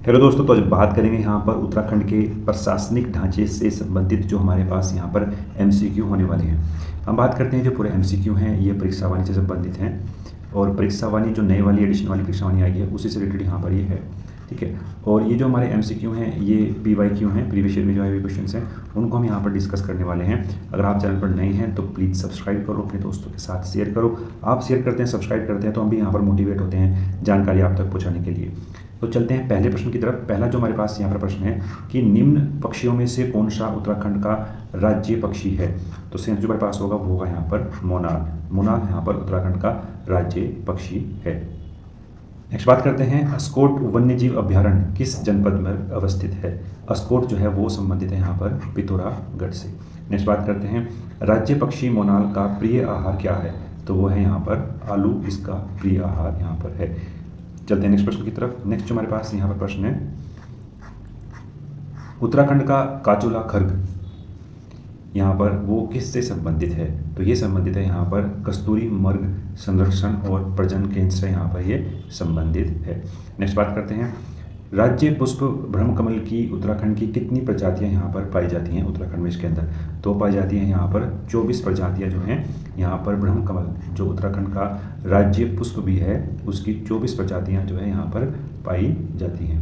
Hello दोस्तों, तो आज बात करेंगे यहाँ पर उत्तराखंड के प्रशासनिक ढांचे से संबंधित जो हमारे पास यहाँ पर एमसीक्यू होने वाले हैं। हम बात करते हैं जो पूरे एमसीक्यू हैं ये परीक्षा वाणी से संबंधित हैं और परीक्षा वाणी जो नई वाली एडिशन वाली परीक्षा वाणी आई है उसी से रिलेटेड यहाँ पर ये है, ठीक है। और ये जो हमारे एमसीक्यू हैं ये पीवाईक्यू हैं, प्रीवियस ईयर में जो आए हुए क्वेश्चन हैं उनको हम यहाँ पर डिस्कस करने वाले हैं। अगर आप चैनल पर नए हैं तो प्लीज़ सब्सक्राइब करो, अपने दोस्तों के साथ शेयर करो। आप शेयर करते हैं, सब्सक्राइब करते हैं तो हम भी यहाँ पर मोटिवेट होते हैं जानकारी आप तक पहुँचाने के लिए। तो चलते हैं पहले प्रश्न की तरफ। पहला जो हमारे पास यहाँ पर प्रश्न है कि निम्न पक्षियों में से कौन सा उत्तराखंड का राज्य पक्षी है। तो सेंस जो हमारे पास होगा वो होगा यहाँ पर मोनाल। मोनाल यहाँ पर उत्तराखंड का राज्य पक्षी है। नेक्स्ट बात करते हैं अस्कोट वन्यजीव अभ्यारण्य किस जनपद में अवस्थित है। अस्कोट जो है वो संबंधित है यहाँ पर पिथौरागढ़ से। नेक्स्ट बात करते हैं राज्य पक्षी मोनाल का प्रिय आहार क्या है। तो वो है यहाँ पर आलू, इसका प्रिय आहार यहाँ पर है। चलते हैं नेक्स्ट प्रश्न की तरफ। नेक्स्ट जो हमारे पास यहाँ पर प्रश्न है उत्तराखंड का काचुला खर्ग यहाँ पर वो किससे संबंधित है। तो ये संबंधित है यहाँ पर कस्तूरी मृग संरक्षण और प्रजनन केंद्र से यहाँ पर ये संबंधित है। नेक्स्ट बात करते हैं राज्य पुष्प ब्रह्मकमल की उत्तराखंड की कितनी प्रजातियां यहाँ पर पाई जाती हैं। उत्तराखंड में इसके अंदर तो पाई जाती हैं यहाँ पर 24 प्रजातियां जो हैं यहाँ पर ब्रह्मकमल जो उत्तराखंड का राज्य पुष्प भी है उसकी 24 प्रजातियां जो है यहाँ पर पाई जाती हैं।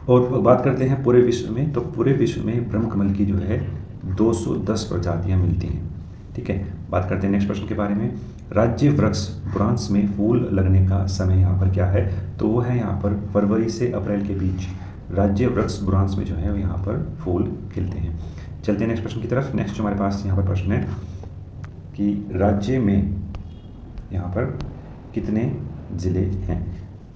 और बात करते हैं पूरे विश्व में, तो पूरे विश्व में ब्रह्मकमल की जो है 210 प्रजातियाँ मिलती हैं, ठीक है। बात करते हैं नेक्स्ट प्रश्न के बारे में राज्य वृक्ष बुरांश में फूल लगने का समय यहाँ पर क्या है। तो वो है यहाँ पर फरवरी से अप्रैल के बीच राज्य वृक्ष बुरांश में जो है यहाँ पर फूल खिलते हैं। चलते हैं नेक्स्ट प्रश्न की तरफ। नेक्स्ट जो हमारे पास यहाँ पर प्रश्न है कि राज्य में यहाँ पर कितने ज़िले हैं।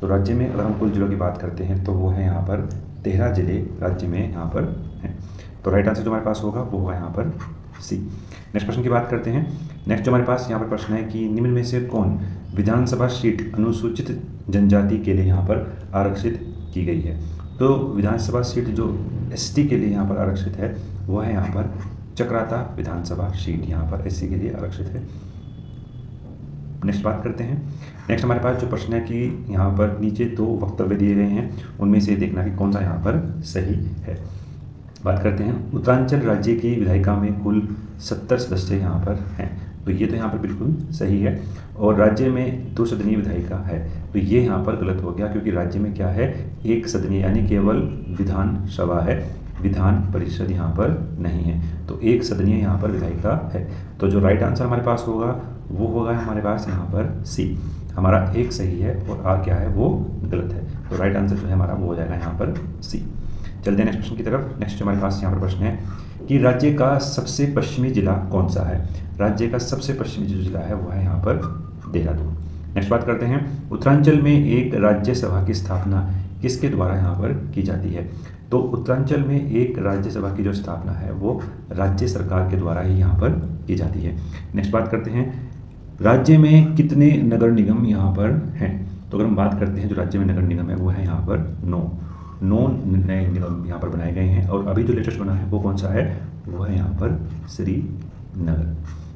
तो राज्य में अगर हम कुल जिलों की बात करते हैं तो वो है यहाँ पर 13 जिले राज्य में यहाँ पर हैं। तो राइट आंसर जो हमारे पास होगा वो होगा यहाँ पर सी। नेक्स्ट प्रश्न की बात करते हैं। नेक्स्ट जो हमारे पास यहाँ पर प्रश्न है कि निम्न में से कौन विधानसभा सीट अनुसूचित जनजाति के लिए यहाँ पर आरक्षित की गई है। तो विधानसभा सीट जो एसटी के लिए यहाँ पर आरक्षित है वो है यहाँ पर चक्राता विधानसभा सीट यहाँ पर एससी के लिए आरक्षित है। नेक्स्ट बात करते हैं। नेक्स्ट हमारे पास जो प्रश्न है कि यहाँ पर नीचे 2 वक्तव्य दिए गए हैं उनमें से देखना कि कौन सा यहाँ पर सही है। बात करते हैं उत्तरांचल राज्य की विधायिका में कुल 70 सदस्य यहाँ पर हैं। तो ये तो यहाँ पर बिल्कुल सही है। और राज्य में 2 सदनीय विधायिका है तो ये यहाँ पर गलत हो गया क्योंकि राज्य में क्या है 1 सदनीय यानी केवल विधानसभा है, विधान परिषद यहाँ पर नहीं है। तो 1 सदनीय यहाँ पर विधायिका है। तो जो राइट आंसर हमारे पास होगा वो होगा हमारे पास यहाँ पर सी। हमारा 1 सही है और आर क्या है वो गलत है। तो राइट आंसर जो है हमारा वो हो जाएगा यहाँ पर सी। चलते हैं नेक्स्ट प्रश्न की तरफ। नेक्स्ट हमारे पास यहाँ पर प्रश्न है कि राज्य का सबसे पश्चिमी जिला कौन सा है। राज्य का सबसे पश्चिमी जो जिला है वो है यहाँ पर देहरादून। नेक्स्ट बात करते हैं उत्तरांचल में एक राज्यसभा की स्थापना किसके द्वारा यहाँ पर की जाती है। तो उत्तरांचल में एक राज्यसभा की जो स्थापना है वो राज्य सरकार के द्वारा ही यहाँ पर की जाती है। नेक्स्ट बात करते हैं राज्य में कितने नगर निगम यहाँ पर हैं। तो अगर हम बात करते हैं जो राज्य में नगर निगम है वो है यहाँ पर 9 नए निगम यहाँ पर बनाए गए हैं। और अभी जो लेटेस्ट बना है वो कौन सा है वो है यहाँ पर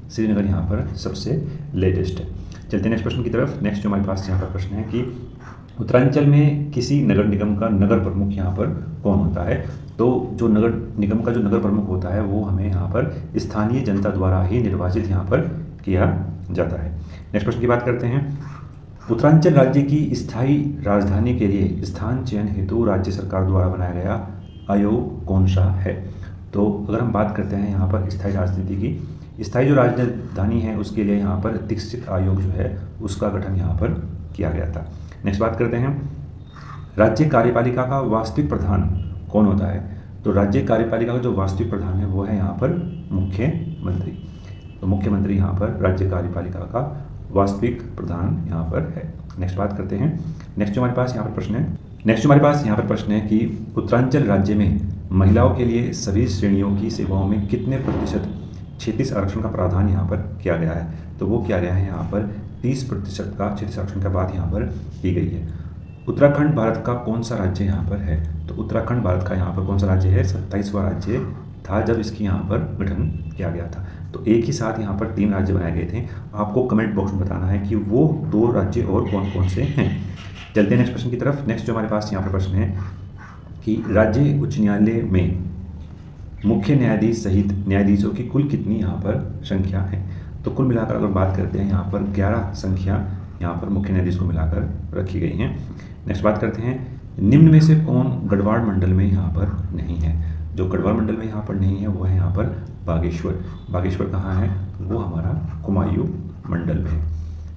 श्रीनगर यहाँ पर सबसे लेटेस्ट है। चलते हैं नेक्स्ट प्रश्न की तरफ। नेक्स्ट जो हमारे पास यहाँ पर प्रश्न है कि उत्तरांचल में किसी नगर निगम का नगर प्रमुख यहाँ पर कौन होता है। तो जो नगर निगम का जो नगर प्रमुख होता है वो हमें यहाँ पर स्थानीय जनता द्वारा ही निर्वाचित यहाँ पर किया जाता है। नेक्स्ट प्रश्न की बात करते हैं उत्तरांचल राज्य की स्थायी राजधानी के लिए स्थान चयन हेतु राज्य सरकार द्वारा बनाया गया आयोग कौन सा है। तो अगर हम बात करते हैं यहाँ पर स्थायी राजनीति की, स्थायी जो राजधानी है उसके लिए यहाँ पर दीक्षित आयोग जो है उसका गठन यहाँ पर किया गया था। नेक्स्ट बात करते हैं राज्य कार्यपालिका का वास्तविक प्रधान कौन होता है। तो राज्य कार्यपालिका का जो वास्तविक प्रधान है वो है यहाँ पर मुख्यमंत्री। तो मुख्यमंत्री यहाँ पर राज्य कार्यपालिका का वास्तविक प्रधान यहाँ पर है। नेक्स्ट बात करते हैं। नेक्स्ट जो हमारे पास यहाँ पर प्रश्न है। नेक्स्ट हमारे पास यहाँ पर प्रश्न है कि उत्तरांचल राज्य में महिलाओं के लिए सभी श्रेणियों की सेवाओं में कितने प्रतिशत 36 आरक्षण का प्रावधान यहाँ पर किया गया है। तो वो किया गया है यहाँ पर 30% का 36 आरक्षण का बात यहाँ पर की गई है। उत्तराखंड भारत का कौन सा राज्य यहाँ पर है। तो उत्तराखंड भारत का यहाँ पर कौन सा राज्य है 27वां राज्य था जब इसकी यहाँ पर गठन किया गया था। तो एक ही साथ यहाँ पर 3 राज्य बनाए गए थे। आपको कमेंट बॉक्स में बताना है कि वो 2 राज्य और कौन कौन से हैं। चलते हैं नेक्स्ट प्रश्न की तरफ। नेक्स्ट जो हमारे पास यहाँ पर प्रश्न है कि राज्य उच्च न्यायालय में मुख्य न्यायाधीश सहित न्यायाधीशों की कुल कितनी यहाँ पर संख्या है। तो कुल मिलाकर अगर बात करते हैं यहाँ पर 11 संख्या यहाँ पर मुख्य न्यायाधीश को मिलाकर रखी गई हैं। नेक्स्ट बात करते हैं निम्न में से कौन गढ़वाल मंडल में यहाँ पर नहीं है। जो गढ़वाल मंडल में यहाँ पर नहीं है वो है यहाँ पर बागेश्वर। बागेश्वर कहाँ है, वो हमारा कुमायूं मंडल में है।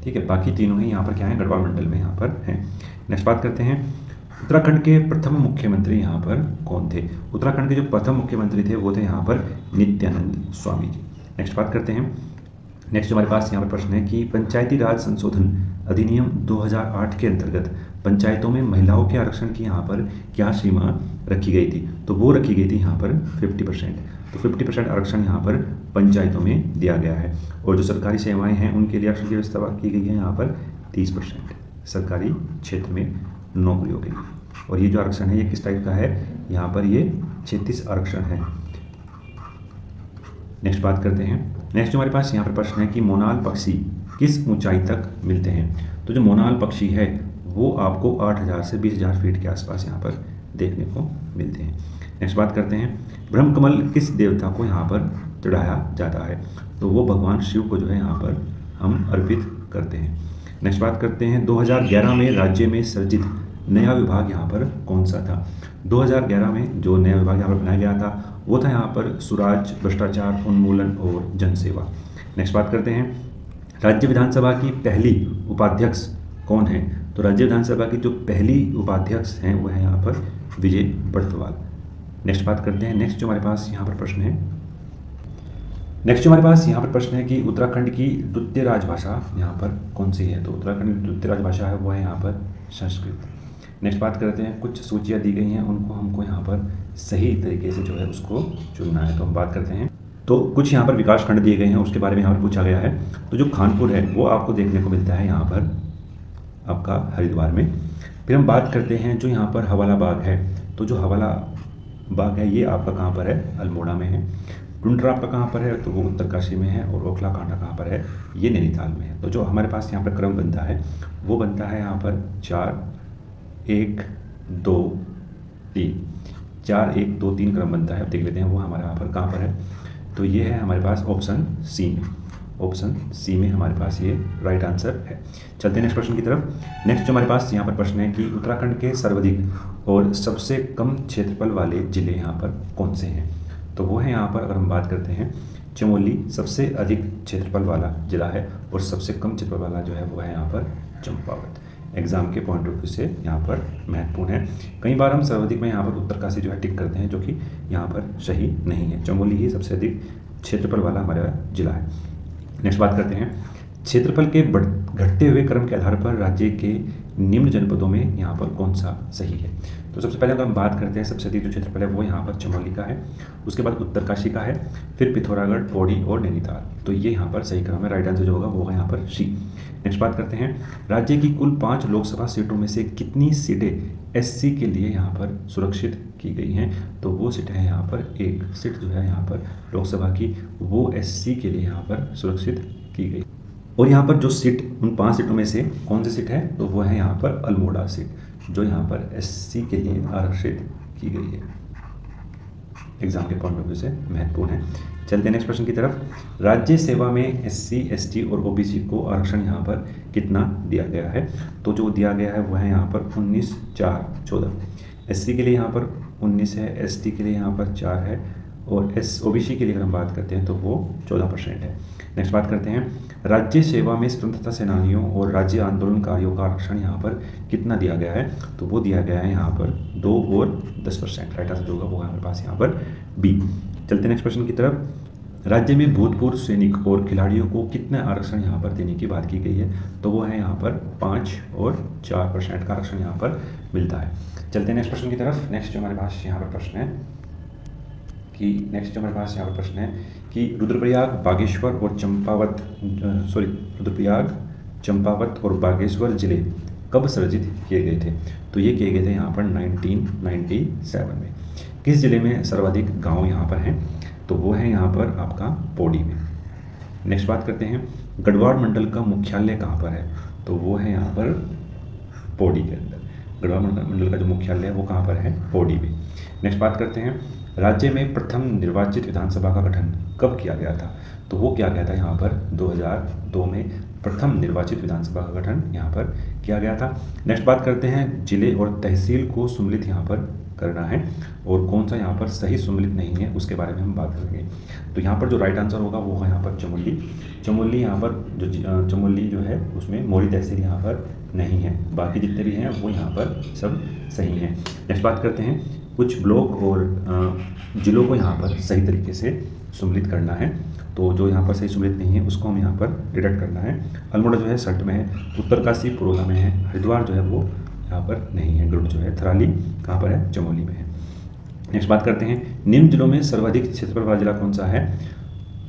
ठीक है, बाकी तीनों ही यहाँ पर क्या है, गढ़वाल मंडल में यहाँ पर हैं। नेक्स्ट बात करते हैं उत्तराखंड के प्रथम मुख्यमंत्री यहाँ पर कौन थे। उत्तराखंड के जो प्रथम मुख्यमंत्री थे वो थे यहाँ पर नित्यानंद स्वामी जी। नेक्स्ट बात करते हैं, नेक्स्ट हमारे पास यहाँ पर प्रश्न है कि पंचायती राज संशोधन अधिनियम 2008 के अंतर्गत पंचायतों में महिलाओं के आरक्षण की यहाँ पर क्या सीमा रखी गई थी। तो वो रखी गई थी यहाँ पर 50%। तो 50% आरक्षण यहाँ पर पंचायतों में दिया गया है। और जो सरकारी सेवाएं हैं उनके लिए आरक्षण की व्यवस्था की गई है यहाँ पर 30% सरकारी क्षेत्र में नौकरियों के लिए। और ये जो आरक्षण है ये किस टाइप का है, यहाँ पर ये 36 आरक्षण है। नेक्स्ट बात करते हैं, नेक्स्ट हमारे पास यहाँ पर प्रश्न है कि मोनाल पक्षी किस ऊंचाई तक मिलते हैं। तो जो मोनाल पक्षी है वो आपको 8000 से 20000 फीट के आसपास यहाँ पर देखने को मिलते हैं। नेक्स्ट बात करते हैं ब्रह्मकमल किस देवता को यहाँ पर चढ़ाया जाता है। तो वो भगवान शिव को जो है यहाँ पर हम अर्पित करते हैं। नेक्स्ट बात करते हैं 2011 में राज्य में सृजित नया विभाग यहाँ पर कौन सा था। 2011 में जो नया विभाग यहाँ पर बनाया गया था वो था यहाँ पर सुराज, भ्रष्टाचार उन्मूलन और जनसेवा। नेक्स्ट बात करते हैं राज्य विधानसभा की पहली उपाध्यक्ष कौन है। तो राज्य विधानसभा की जो पहली उपाध्यक्ष हैं वो है यहाँ पर विजय बर्तवाल। नेक्स्ट बात करते हैं, नेक्स्ट जो हमारे पास यहाँ पर प्रश्न है, नेक्स्ट जो हमारे पास यहाँ पर प्रश्न है कि उत्तराखंड की द्वितीय राजभाषा यहाँ पर कौन सी है। तो उत्तराखंड की द्वितीय राजभाषा है वो है यहाँ पर संस्कृत। नेक्स्ट बात करते हैं कुछ सूचियाँ दी गई हैं उनको हमको यहाँ पर सही तरीके से जो है उसको चुनना है। तो हम बात करते हैं, तो कुछ यहाँ पर विकास खंड दिए गए हैं उसके बारे में यहाँ पर पूछा गया है। तो जो खानपुर है वो आपको देखने को मिलता है यहाँ पर आपका हरिद्वार में। फिर हम बात करते हैं जो यहाँ पर हवाला बाग है। तो जो हवाला बाग है ये आपका कहाँ पर है, अल्मोड़ा में है। टुंड्रा आपका कहाँ पर है, तो वो उत्तरकाशी में है। और ओखला कांडा कहाँ पर है, ये नैनीताल में है। तो जो हमारे पास यहाँ पर क्रम बनता है वो बनता है यहाँ पर 4 1 2 3 4 1 2 3 क्रम बनता है। अब देख लेते हैं वो हमारे यहाँ पर कहाँ पर है। तो ये है हमारे पास ऑप्शन सी में, ऑप्शन सी में हमारे पास ये राइट आंसर है। चलते हैं नेक्स्ट प्रश्न की तरफ। नेक्स्ट जो हमारे पास यहाँ पर प्रश्न है कि उत्तराखंड के सर्वाधिक और सबसे कम क्षेत्रफल वाले जिले यहाँ पर कौन से हैं। तो वो है यहाँ पर अगर हम बात करते हैं चमोली सबसे अधिक क्षेत्रफल वाला जिला है और सबसे कम क्षेत्रफल वाला जो है वो है यहाँ पर चंपावत। एग्जाम के पॉइंट ऑफ व्यू से यहाँ पर महत्वपूर्ण है। कई बार हम सर्वाधिक में यहाँ पर उत्तरकाशी जो है टिक करते हैं जो कि यहाँ पर सही नहीं है। चमोली ही सबसे अधिक क्षेत्रफल वाला हमारा जिला है। नेक्स्ट बात करते हैं क्षेत्रफल के घटते हुए क्रम के आधार पर राज्य के निम्न जनपदों में यहाँ पर कौन सा सही है। तो सबसे पहले अगर हम बात करते हैं सबसे अधिक जो क्षेत्रफल है वो यहाँ पर चमोली का है, उसके बाद उत्तरकाशी का है, फिर पिथौरागढ़, पौड़ी और नैनीताल। तो ये यहाँ पर सही क्रम है। राइट आंसर जो होगा वो है यहाँ पर सी। नेक्स्ट बात करते हैं राज्य की कुल 5 लोकसभा सीटों में से कितनी सीटें एससी के लिए यहाँ पर सुरक्षित की गई हैं। तो वो सीट है यहाँ पर 1 सीट जो है यहाँ पर लोकसभा की वो एससी के लिए यहाँ पर सुरक्षित की गई। और यहाँ पर जो सीट उन 5 सीटों में से कौन सी सीट है, तो वो है यहाँ पर अल्मोड़ा सीट जो यहाँ पर एससी के लिए आरक्षित की गई है। एग्जाम के पॉइंट ऑफ व्यू से महत्वपूर्ण है। चलते हैं नेक्स्ट प्रश्न की तरफ। राज्य सेवा में एससी, एसटी और ओबीसी को आरक्षण यहाँ पर कितना दिया गया है। तो जो दिया गया है वो है यहाँ पर 19/4/14। एससी के लिए यहाँ पर 19 है, एसटी के लिए यहाँ पर 4 है और ओबीसी के लिए अगर हम बात करते हैं तो वो 14% है। नेक्स्ट बात करते हैं राज्य सेवा में स्वतंत्रता सेनानियों और राज्य आंदोलनकारियों का आरक्षण यहाँ पर कितना दिया गया है। तो वो दिया गया है यहाँ पर 2 और 10%। राइट आंसर जो होगा वो हमारे पास यहाँ पर बी। चलते नेक्स्ट प्रश्न की तरफ। राज्य में भूतपूर्व सैनिक और खिलाड़ियों को कितना आरक्षण यहाँ पर देने की बात की गई है। तो वो है यहाँ पर 5 और 4% का आरक्षण यहाँ पर मिलता है। चलते हैं नेक्स्ट प्रश्न की तरफ। नेक्स्ट जो हमारे पास यहाँ पर प्रश्न है कि रुद्रप्रयाग, बागेश्वर और रुद्रप्रयाग, चंपावत और बागेश्वर जिले कब सृजित किए गए थे। तो ये किए गए थे यहाँ पर 1997 में। किस जिले में सर्वाधिक गांव यहाँ पर हैं। तो वो है यहाँ पर आपका पौड़ी में। नेक्स्ट बात करते हैं गढ़वाल मंडल का मुख्यालय कहाँ पर है। तो वो है यहाँ पर पौड़ी के अंदर। गढ़वाल मंडल का जो मुख्यालय है वो कहाँ पर है, पौड़ी में। नेक्स्ट बात करते हैं, राज्य में प्रथम निर्वाचित विधानसभा का गठन कब किया गया था? तो वो किया गया था यहाँ पर 2002 में प्रथम निर्वाचित विधानसभा का गठन यहाँ पर किया गया था। नेक्स्ट बात करते हैं, जिले और तहसील को सम्मिलित यहाँ पर करना है और कौन सा यहाँ पर सही सम्मिलित नहीं है उसके बारे में हम बात करेंगे। तो यहाँ पर जो राइट आंसर होगा वो है यहाँ पर चमोली यहाँ पर जो चमोली जो है उसमें मोरी तहसील यहाँ पर नहीं है, बाकी जितने भी हैं वो यहाँ पर सब सही हैं। नेक्स्ट बात करते हैं, कुछ ब्लॉक और जिलों को यहाँ पर सही तरीके से सम्मिलित करना है, तो जो यहाँ पर सही सम्मिलित नहीं है उसको हम यहाँ पर डिडक्ट करना है। अल्मोड़ा जो है सल्ट में है, उत्तरकाशी पुरोला में है, हरिद्वार जो है वो यहाँ पर नहीं है, गरुड़ जो है थराली कहाँ पर है, चमोली में है। नेक्स्ट बात करते हैं, निम्न जिलों में सर्वाधिक क्षेत्रफल वाला जिला कौन सा है?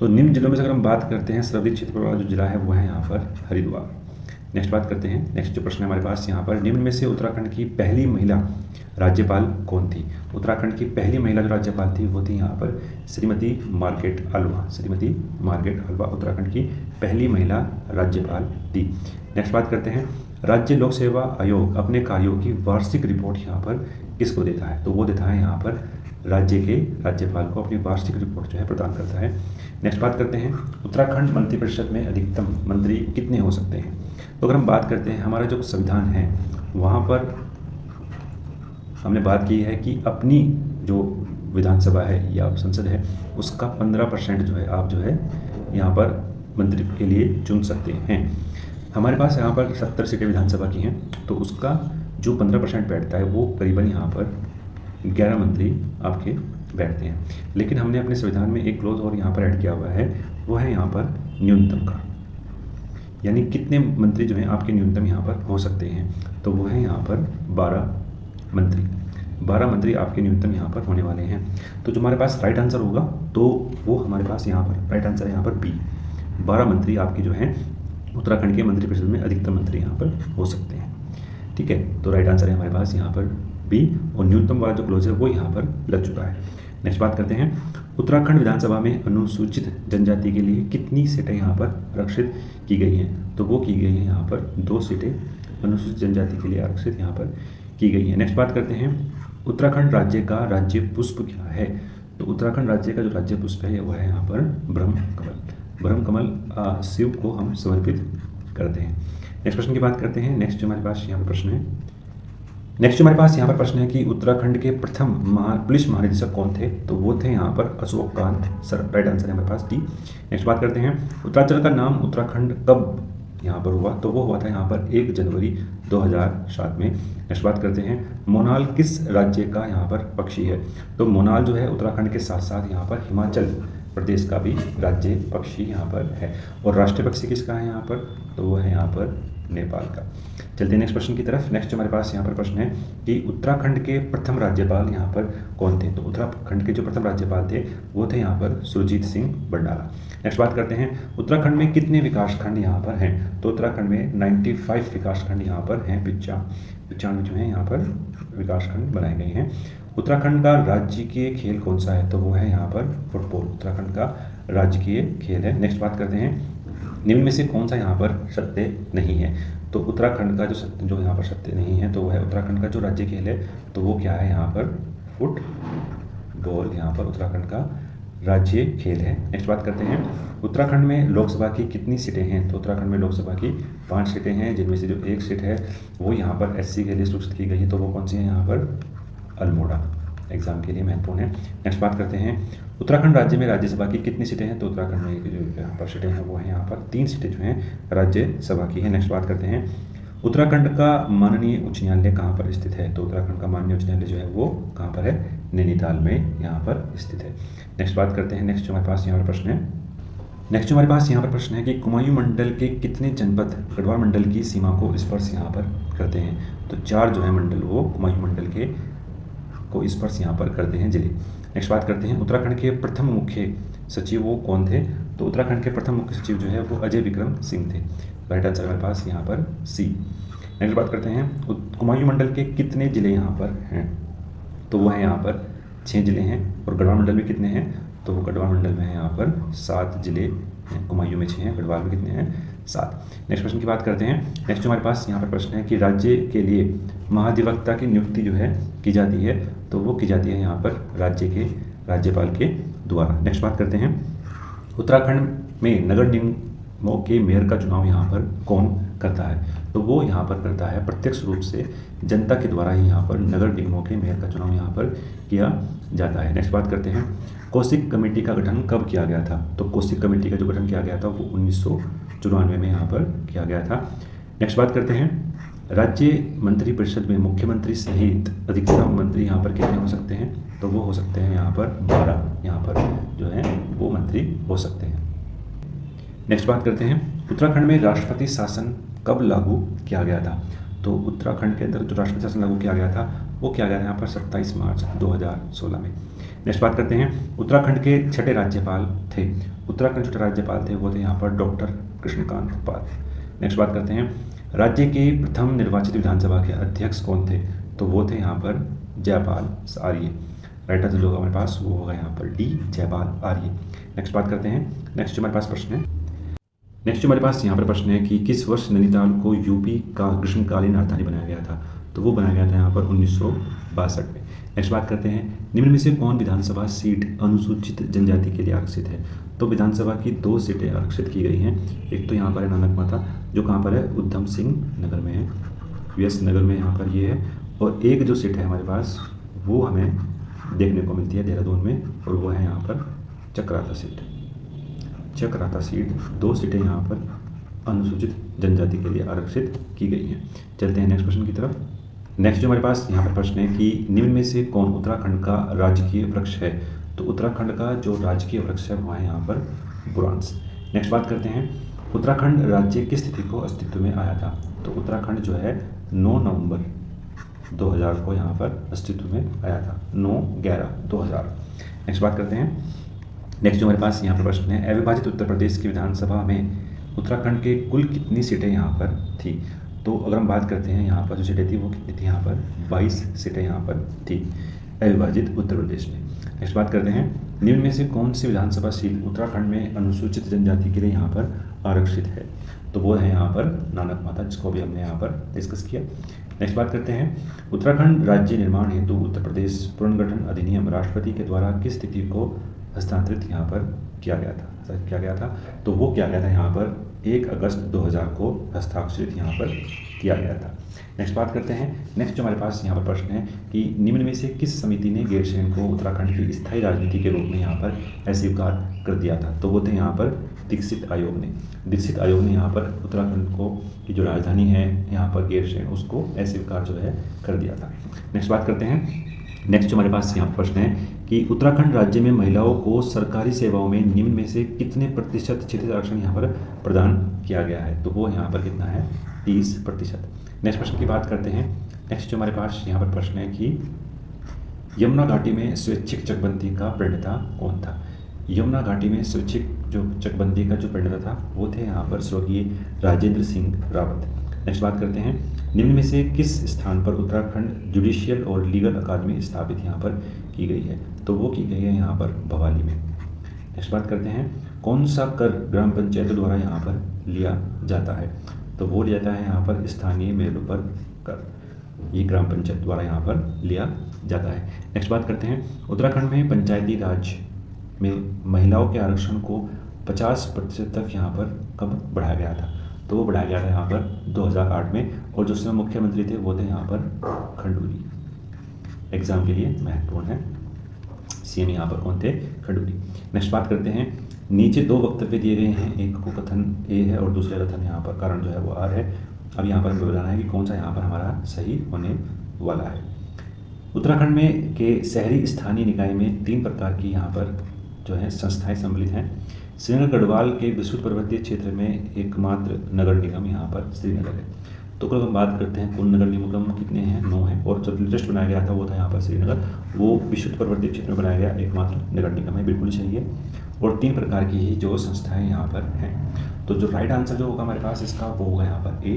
तो निम्न जिलों में से अगर हम बात करते हैं सर्वाधिक क्षेत्रफल वाला जो जिला है वो है यहाँ पर हरिद्वार। नेक्स्ट बात करते हैं, नेक्स्ट जो प्रश्न है हमारे पास यहाँ पर, निम्न में से उत्तराखंड की पहली महिला राज्यपाल कौन थी? उत्तराखंड की पहली महिला जो राज्यपाल थी वो थी यहाँ पर Shrimati Margaret Alva. Shrimati Margaret Alva Uttarakhand की पहली महिला राज्यपाल थी। नेक्स्ट बात करते हैं, राज्य लोक सेवा आयोग अपने कार्यों की वार्षिक रिपोर्ट यहाँ पर किसको देता है? तो वो देता है यहाँ पर राज्य के राज्यपाल को अपनी वार्षिक रिपोर्ट जो है प्रदान करता है। नेक्स्ट बात करते हैं, उत्तराखंड मंत्रिपरिषद में अधिकतम मंत्री कितने हो सकते हैं? तो अगर हम बात करते हैं, हमारा जो संविधान है वहाँ पर हमने बात की है कि अपनी जो विधानसभा है या संसद है उसका 15% जो है आप जो है यहाँ पर मंत्री के लिए चुन सकते हैं। हमारे पास यहाँ पर 70 सीटें विधानसभा की हैं, तो उसका जो 15% बैठता है वो करीबन यहाँ पर 11 मंत्री आपके बैठते हैं। लेकिन हमने अपने संविधान में एक क्लोज और यहाँ पर ऐड किया हुआ है, वो है यहाँ पर न्यूनतम का, यानी कितने मंत्री जो हैं आपके न्यूनतम यहाँ पर हो सकते हैं, तो वो है यहाँ पर 12 मंत्री आपके न्यूनतम यहाँ पर होने वाले हैं। तो जो हमारे पास राइट आंसर होगा तो वो हमारे पास यहाँ पर राइट आंसर है यहाँ पर बी, 12 मंत्री आपके जो हैं उत्तराखंड के मंत्रिपरिषद में अधिकतम मंत्री यहाँ पर हो सकते हैं। ठीक है, तो राइट आंसर है हमारे पास यहाँ पर बी, और न्यूनतम वाला जो क्लोज है वो यहाँ पर लग चुका है। नेक्स्ट बात करते हैं, उत्तराखंड विधानसभा में अनुसूचित जनजाति के लिए कितनी सीटें यहाँ पर आरक्षित की गई हैं? तो वो की गई हैं यहाँ पर 2 सीटें अनुसूचित जनजाति के लिए आरक्षित यहाँ पर की गई हैं। नेक्स्ट बात करते हैं, उत्तराखंड राज्य का राज्य पुष्प क्या है? तो उत्तराखंड राज्य का जो राज्य पुष्प है वो है यहाँ पर ब्रह्म कमल। ब्रह्म कमल शिव को हम समर्पित करते हैं। नेक्स्ट प्रश्न की बात करते हैं। नेक्स्ट जो हमारे पास यहाँ पर प्रश्न है कि उत्तराखंड के प्रथम पुलिस महानिदेशक कौन थे? तो वो थे यहाँ पर Ashok Kant sir, right answer है हमारे पास डी। नेक्स्ट बात करते हैं, उत्तरांचल का नाम उत्तराखंड कब यहाँ पर हुआ? तो वो हुआ था यहाँ पर 1 जनवरी 2007 में। नेक्स्ट बात करते हैं, मोनाल किस राज्य का यहाँ पर पक्षी है? तो मोनाल जो है उत्तराखंड के साथ साथ यहाँ पर हिमाचल प्रदेश का भी राज्य पक्षी यहाँ पर है। और राष्ट्रीय पक्षी किसका है यहाँ पर? तो वो है यहाँ पर नेपाल का। चलते हैं नेक्स्ट प्रश्न की तरफ। नेक्स्ट हमारे पास यहाँ पर प्रश्न है कि उत्तराखंड के प्रथम राज्यपाल यहाँ पर कौन थे? तो उत्तराखंड के जो प्रथम राज्यपाल थे वो थे यहाँ पर सुरजीत सिंह बंडाला। नेक्स्ट बात करते हैं, उत्तराखंड में कितने विकासखंड यहाँ पर हैं? तो उत्तराखंड में 95 विकासखंड यहाँ पर हैं, 95 जो हैं यहाँ पर विकासखंड बनाए गए हैं। उत्तराखंड का राजकीय खेल कौन सा है? तो वो है यहाँ पर फुटबॉल, उत्तराखंड का राजकीय खेल है। नेक्स्ट बात करते हैं, निम्न में से कौन सा यहाँ पर सत्य नहीं है? तो उत्तराखंड का जो यहाँ पर सत्य नहीं है तो वो है उत्तराखंड का जो राज्य खेल है, तो वो क्या है यहाँ पर फुटबॉल, यहाँ पर उत्तराखंड का राज्य खेल है। नेक्स्ट बात करते हैं, उत्तराखंड में लोकसभा की कितनी सीटें हैं? तो उत्तराखंड में लोकसभा की 5 सीटें हैं, जिनमें से जो 1 सीट है वो यहाँ पर SC के लिए सुरक्षित की गई है, तो वो कौन सी है यहाँ पर? अल्मोड़ा, एग्जाम के लिए महत्वपूर्ण है। नेक्स्ट बात करते हैं, उत्तराखंड राज्य में राज्यसभा की कितनी सीटें हैं? तो उत्तराखंड में जो यहाँ पर सीटें हैं वो है यहाँ पर 3 सीटें जो हैं राज्यसभा की है। नेक्स्ट बात करते हैं, उत्तराखंड का माननीय उच्च न्यायालय कहाँ पर स्थित है? तो उत्तराखंड का माननीय उच्च न्यायालय जो है वो कहाँ पर है? नैनीताल में यहाँ पर स्थित है। नेक्स्ट बात करते हैं, नेक्स्ट हमारे पास यहाँ पर प्रश्न है कि कुमायूं मंडल के कितने जनपद गढ़वाल मंडल की सीमा को स्पर्श यहाँ पर करते हैं? तो 4 जो है मंडल वो कुमायूं मंडल के को स्पर्श यहाँ पर करते हैं जिले। नेक्स्ट बात करते हैं, उत्तराखंड के प्रथम मुख्य सचिव वो कौन थे? तो उत्तराखंड के प्रथम मुख्य सचिव जो है वो अजय विक्रम सिंह थे। राइट आंसर हमारे पास यहाँ पर सी। नेक्स्ट बात करते हैं, कुमायूं मंडल के कितने जिले यहाँ पर हैं? तो वो है यहाँ पर 6 जिले हैं। और गढ़वाल मंडल में कितने हैं? तो वो गढ़वाल मंडल में है यहाँ पर 7 जिले हैं। कुमायूं में 6 हैं, गढ़वाल में कितने हैं? 7। नेक्स्ट प्रश्न की बात करते हैं। नेक्स्ट हमारे पास यहाँ पर प्रश्न है कि राज्य के लिए महाधिवक्ता की नियुक्ति जो है की जाती है, तो वो की जाती है यहाँ पर राज्य के राज्यपाल के द्वारा। नेक्स्ट बात करते हैं, उत्तराखंड में नगर निगमों के मेयर का चुनाव यहाँ पर कौन करता है, तो वो यहाँ पर करता है प्रत्यक्ष रूप से जनता के द्वारा ही यहाँ पर नगर निगमों के मेयर का चुनाव यहाँ पर किया जाता है। नेक्स्ट बात करते हैं, कौशिक कमेटी का गठन कब किया गया था, तो कौशिक कमेटी का जो गठन किया गया था वो 1994 में यहाँ पर किया गया था। नेक्स्ट बात करते हैं, राज्य मंत्रिपरिषद में मुख्यमंत्री सहित अधिकतम मंत्री यहाँ पर कितने हो सकते हैं, तो वो हो सकते हैं यहाँ पर 12 यहाँ पर जो है वो मंत्री हो सकते हैं। नेक्स्ट बात करते हैं, उत्तराखंड में राष्ट्रपति शासन कब लागू किया गया था, तो उत्तराखंड के अंदर जो राष्ट्रपति शासन लागू किया गया था वो किया गया था यहाँ पर 27 मार्च 2016 में। नेक्स्ट बात करते हैं, उत्तराखंड के छठे राज्यपाल थे, उत्तराखंड छठे राज्यपाल थे वो थे यहाँ पर डॉक्टर कृष्णकांत पाल। नेक्स्ट बात करते हैं, राज्य के प्रथम निर्वाचित विधानसभा के अध्यक्ष कौन थे, तो वो थे यहाँ पर जयपाल आर्य। राइट आंसर जो होगा हमारे पास वो होगा यहाँ पर डी जयपाल आर्य। नेक्स्ट बात करते हैं, नेक्स्ट हमारे पास प्रश्न है, नेक्स्ट हमारे पास यहाँ पर प्रश्न है कि किस वर्ष नैनीताल को यूपी का ग्रीष्मकालीन राजधानी बनाया गया था, तो वो बनाया गया था यहाँ पर 1962 में। नेक्स्ट बात करते हैं, निम्न में से कौन विधानसभा सीट अनुसूचित जनजाति के लिए आरक्षित है, तो विधानसभा की 2 सीटें आरक्षित की गई हैं। एक तो यहाँ पर है नानक माता जो कहाँ पर है, उधम सिंह नगर में है, यूएस नगर में यहाँ पर ये है, और एक जो सीट है हमारे पास वो हमें देखने को मिलती है देहरादून में, और वो है यहाँ पर चक्राता सीट। चक्राता सीट 2 सीटें यहाँ पर अनुसूचित जनजाति के लिए आरक्षित की गई हैं। चलते हैं नेक्स्ट प्रश्न की तरफ। नेक्स्ट जो हमारे पास यहाँ पर प्रश्न है कि निम्न में से कौन उत्तराखंड का राजकीय वृक्ष है, तो उत्तराखंड का जो राजकीय वृक्ष है वो है यहाँ पर बुरांस। नेक्स्ट बात करते हैं, उत्तराखंड राज्य किस तिथि को अस्तित्व में आया था, तो उत्तराखंड जो है 9 नवंबर 2000 को यहाँ पर अस्तित्व में आया था, 9/11/2000। नेक्स्ट बात करते हैं, नेक्स्ट जो हमारे पास यहाँ पर प्रश्न है, अविभाजित उत्तर प्रदेश की विधानसभा में उत्तराखंड के कुल कितनी सीटें यहाँ पर थी, तो अगर हम बात करते हैं यहाँ पर जो सीटें थी वो कितनी थी, यहाँ पर 22 सीटें यहाँ पर थी अविभाजित उत्तर प्रदेश में। नेक्स्ट बात करते हैं, निम्न में से कौन सी विधानसभा सीट उत्तराखंड में अनुसूचित जनजाति के लिए यहाँ पर आरक्षित है, तो वो है यहाँ पर नानक माता, जिसको भी हमने यहाँ पर डिस्कस किया। नेक्स्ट बात करते हैं, उत्तराखंड राज्य निर्माण हेतु उत्तर प्रदेश पुनर्गठन अधिनियम राष्ट्रपति के द्वारा किस तिथि को हस्तांतरित यहाँ पर किया गया था, तो वो किया गया था यहाँ पर 1 अगस्त 2000 को हस्ताक्षरित यहाँ पर किया गया था। नेक्स्ट बात करते हैं, नेक्स्ट जो हमारे पास यहाँ पर प्रश्न है कि निम्न में से किस समिति ने गैरसैंण को उत्तराखंड की स्थायी राजनीति के रूप में यहाँ पर अस्वीकार कर दिया था, तो वो थे यहाँ पर दीक्षित आयोग ने। दीक्षित आयोग ने यहाँ पर उत्तराखंड को की जो राजधानी है यहाँ पर गैरसैंण उसको अस्वीकार जो है कर दिया था। नेक्स्ट बात करते हैं, नेक्स्ट जो हमारे पास यहाँ पर प्रश्न है कि उत्तराखंड राज्य में महिलाओं को सरकारी सेवाओं में निम्न में से कितने प्रतिशत क्षेत्रीय आरक्षण यहाँ पर प्रदान किया गया है, तो वो यहाँ पर कितना है 30%। नेक्स्ट प्रश्न की बात करते हैं, नेक्स्ट जो हमारे पास यहाँ पर प्रश्न है कि यमुना घाटी में स्वैच्छिक चकबंदी का प्रणेता कौन था। यमुना घाटी में स्वैच्छिक जो चकबंदी का जो प्रणेता था वो थे यहाँ पर स्वर्गीय राजेंद्र सिंह रावत। नेक्स्ट बात करते हैं, निम्न में से किस स्थान पर उत्तराखंड जुडिशियल और लीगल अकादमी स्थापित यहाँ पर की गई है, तो वो की गई है यहाँ पर भवाली में। नेक्स्ट बात करते हैं, कौन सा कर ग्राम पंचायतों द्वारा यहाँ पर लिया जाता है, तो वो लिया जाता है यहाँ पर स्थानीय मेलों पर कर, ये ग्राम पंचायत द्वारा यहाँ पर लिया जाता है। नेक्स्ट बात करते हैं, उत्तराखंड में पंचायती राज में महिलाओं के आरक्षण को 50% तक यहाँ पर कब बढ़ाया गया था, तो वो बढ़ाया गया था यहाँ पर 2008 में, और जो उसमें मुख्यमंत्री थे वो थे यहाँ पर खंडूरी। एग्जाम के लिए महत्वपूर्ण है, सीएम यहाँ पर कौन थे, खंडूरी। नेक्स्ट बात करते हैं, नीचे 2 वक्तव्य दिए गए हैं, एक को कथन ए है और दूसरा कथन यहाँ पर कारण जो है वो आर है। अब यहाँ पर हमें बताना है कि कौन सा यहाँ पर हमारा सही होने वाला है। उत्तराखंड में के शहरी स्थानीय निकाय में 3 प्रकार की यहाँ पर जो है संस्थाएं सम्मिलित हैं। श्रीनगर गढ़वाल के विस्तृत पर्वतीय क्षेत्र में एकमात्र नगर निगम यहाँ पर श्रीनगर है। तो अगर हम बात करते हैं कुल नगर निगम कितने हैं, 9 हैं, और जो लेटेस्ट बनाया गया था वो था यहाँ पर श्रीनगर, वो विस्तृत पर्वतीय क्षेत्र में बनाया गया एकमात्र नगर निगम है, बिल्कुल सही है। और 3 प्रकार की ही जो संस्थाएं यहाँ पर हैं। तो जो राइट आंसर जो होगा हमारे पास इसका वो होगा यहाँ पर ए।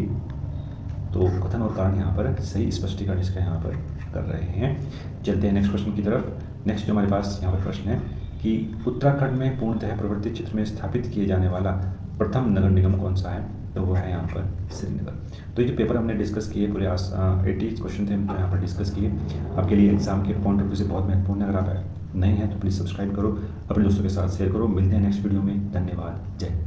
तो कथन और कारण यहाँ पर सही स्पष्टीकरण इसका यहाँ पर कर रहे हैं। चलते हैं नेक्स्ट प्रश्न की तरफ। नेक्स्ट जो हमारे पास यहाँ पर प्रश्न है कि उत्तराखंड में पूर्णतः पर्वतीय क्षेत्र में स्थापित किए जाने वाला प्रथम नगर निगम कौन सा है, तो वो है यहाँ पर श्रीनगर। तो ये जो पेपर हमने डिस्कस किए पूरे 80 क्वेश्चन थे जो यहाँ पर डिस्कस किए, आपके लिए एग्जाम के पॉइंट ऑफ व्यू से बहुत महत्वपूर्ण है। अगर आप नए हैं तो प्लीज़ सब्सक्राइब करो, अपने दोस्तों के साथ शेयर करो। मिलते हैं नेक्स्ट वीडियो में। धन्यवाद। जय